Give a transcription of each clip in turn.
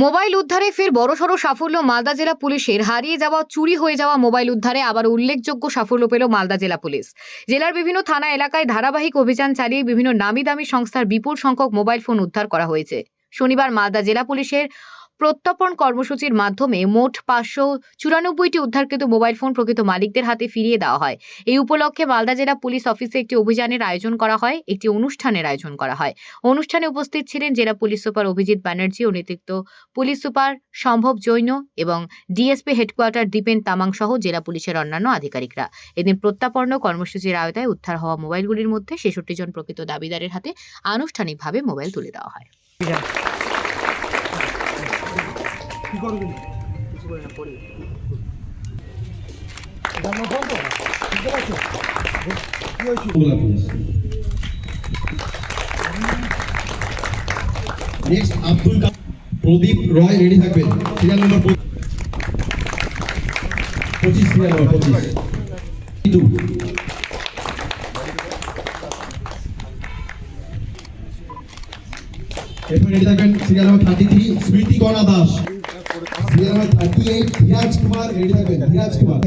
Mobile উদ্ধারে ফের বড়সড় সাফল্য মালদা জেলা পুলিশের। হারিয়ে যাওয়া, চুরি হয়ে যাওয়া মোবাইল উদ্ধারে আবার উল্লেখযোগ্য সাফল্য পেল মালদা জেলা পুলিশ। জেলার বিভিন্ন থানা এলাকায় ধারাবাহিক অভিযান চালিয়ে বিভিন্ন নামি দামি সংস্থার বিপুল সংখ্যক মোবাইল ফোন উদ্ধার করা হয়েছে। শনিবার মালদা জেলা পুলিশের প্রত্যর্পণ কর্মসূচির মাধ্যমে মোট 594টি উদ্ধারকৃত মোবাইল ফোন প্রকৃত মালিকদের হাতে ফিরিয়ে দেওয়া হয়। এই উপলক্ষে মালদা জেলা পুলিশ অফিসে একটি অভিযানের আয়োজন করা হয়, একটি অনুষ্ঠানের আয়োজন করা হয়। অনুষ্ঠানে উপস্থিত ছিলেন জেলা পুলিশ সুপার অভিজিৎ ব্যানার্জি, অতিরিক্ত পুলিশ সুপার সম্ভব জৈন এবং ডিএসপি হেডকোয়ার্টার দীপেন তামাং সহ জেলা পুলিশের অন্যান্য আধিকারিকরা। এদিন প্রত্যর্পণ কর্মসূচির আওতায় উদ্ধার হওয়া মোবাইলগুলির মধ্যে 66 জন প্রকৃত দাবিদারের হাতে আনুষ্ঠানিকভাবে মোবাইল তুলে দেওয়া হয়। নেক্সট আব্দুল প্রদীপ রয় রেডি থাকবেন, সিরিয়াল নাম্বার 25, সিরিয়াল নাম্বার 25। এরপর রেডি থাকবেন সিরিয়াল নাম্বার 33 স্মৃতি কণা Das, serial number 38 Dhiraj Kumar ready থাকবেন, ধীরাজ কুমার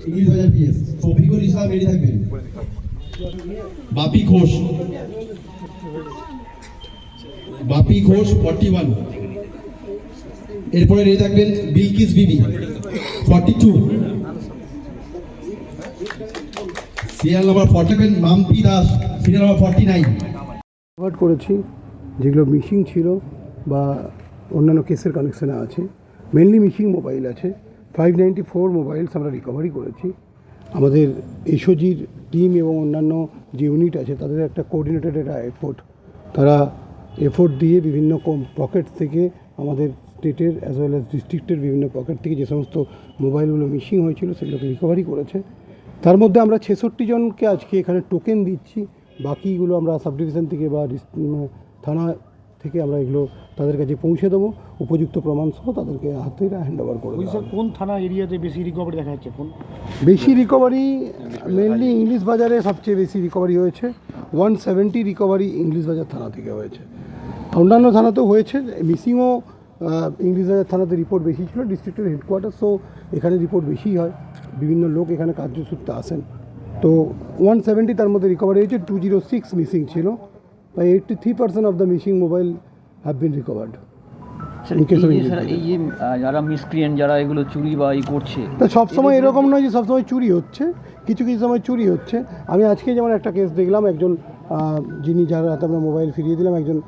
ইংলিশ বাজার পিএস। শফিকুল ইসলাম রেডি থাকবেন। বাপি ঘোষ, বাপি ঘোষ 41। এরপরে রেডি থাকবেন বিলকিস বিবি 42। Serial number 47 Mampi Das, serial number 49। Recover করেছি যেগুলো মিসিং ছিল বা অন্যান্য কেসের কানেকশানে আছে। মেনলি মিসিং মোবাইল আছে। 594 মোবাইলস আমরা রিকভারি করেছি। আমাদের এসওজির টিম এবং অন্যান্য যে ইউনিট আছে তাদের একটা কোঅর্ডিনেটেড একটা এফোর্ট, তারা এফোর্ট দিয়ে বিভিন্ন পকেট থেকে আমাদের স্টেটের অ্যাজ ওয়েল অ্যাজ ডিস্ট্রিক্টের বিভিন্ন পকেট থেকে যে সমস্ত মোবাইলগুলো মিসিং হয়েছিল সেগুলোকে রিকভারি করেছে। তার মধ্যে আমরা 66 জনকে আজকে এখানে টোকেন দিচ্ছি। বাকিগুলো আমরা সাব ডিভিশন থেকে বা থানা থেকে আমরা এগুলো তাদের কাছে পৌঁছে দেবো, উপযুক্ত প্রমাণ সহ তাদেরকে হাতে হ্যান্ড ওভার করে দেবো। কোন থানা এরিয়াতে বেশি রিকভারি দেখা যাচ্ছে? বেশি রিকভারি মেনলি ইংলিশ বাজারে সবচেয়ে বেশি রিকভারি হয়েছে। 170 রিকভারি ইংলিশ বাজার থানা থেকে হয়েছে। অন্যান্য থানাতেও হয়েছে। মিসিংও ইংলিশ বাজার থানাতে রিপোর্ট বেশি ছিল, ডিস্ট্রিক্টের হেডকোয়ার্টার, সো এখানে রিপোর্ট বেশি হয়। বিভিন্ন লোক এখানে কার্যসূত্রে আসেন। তো 170 তার মধ্যে রিকভারি হয়েছে। 206 মিসিং ছিল। 83% of the missing mobile have been recovered. এই যে যারা মিসক্রিয়েন্ট, যারা এগুলো চুরি বা করছে, তা সবসময় এরকম নয় যে সবসময় চুরি হচ্ছে, কিছু কিছু সময় চুরি হচ্ছে। আমি আজকে যেমন একটা কেস দেখলাম, একজন যিনি যার হাতে আমরা মোবাইল ফিরিয়ে দিলাম, একজন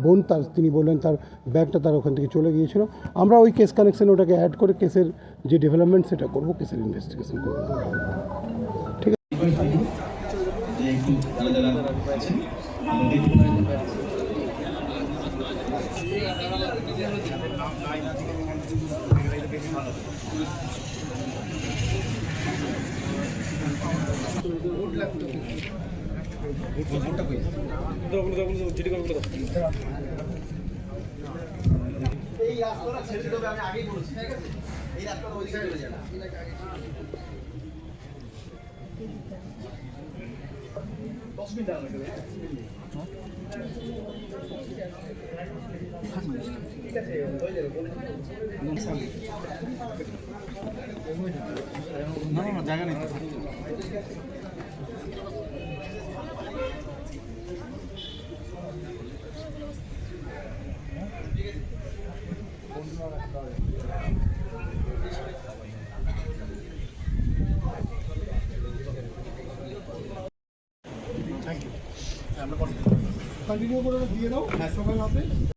বোন, তার তিনি বললেন তার ব্যাগটা তার ওখান থেকে চলে গিয়েছিল। আমরা ওই কেস কানেকশন ওটাকে অ্যাড করে কেসের যে ডেভেলপমেন্ট সেটা করবো, কেসের ইনভেস্টিগেশন করবো। ঠিক আছে। এই রাস্তাটা ছেড়ে দেবে, আমি আগেই বলেছি, ঠিক আছে? এই রাস্তাটা ওই দিকে চলে যাবে। ঠিক আছে, হয়ে যাবে। না জায়গা নেই। কন্টিনিউ করে দিয়ে দাও, সবাই হাতে।